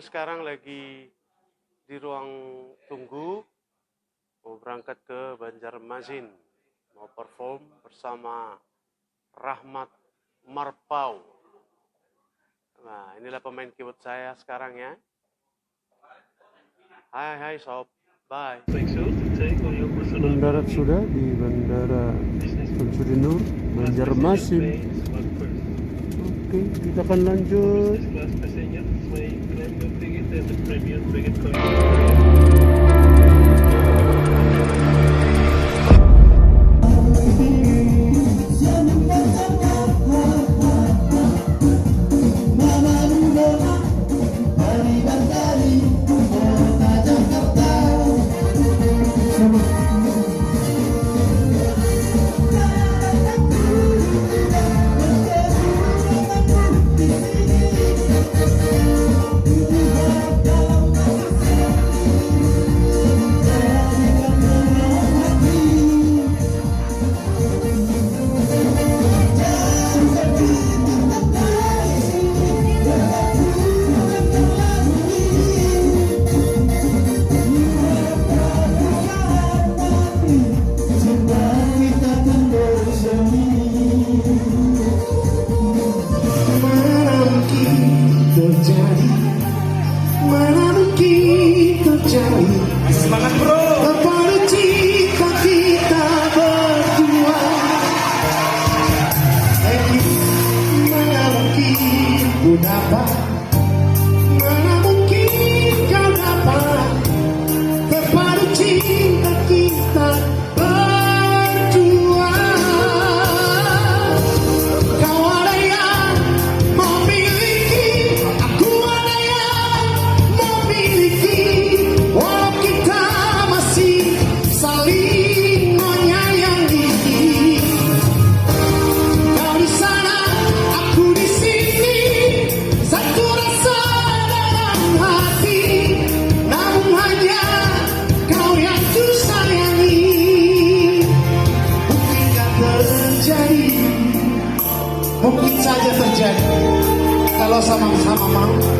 Kami sekarang lagi di ruang tunggu, mau berangkat ke Banjarmasin, mau perform bersama Rahmat Marpau. Nah, inilah pemain keyboard saya sekarang ya. Hai sob, bye. Mendarat sudah di Bandara Samsudin Nur, Banjarmasin. Oke, kita akan lanjut. Semangat bro. Kepada cinta kita berdua, mana mungkin ku dapat, mana mungkin kau dapat. Kepada cinta kita berdua, kau ada yang memiliki, aku ada yang memiliki. Walau kita masih saling menyayangi, kau di sana, aku di sini, satu rasa dalam hati. Namun hanya kau yang ku sayangi. Mungkinkah terjadi, mungkin saja terjadi, kalau sama-sama mau.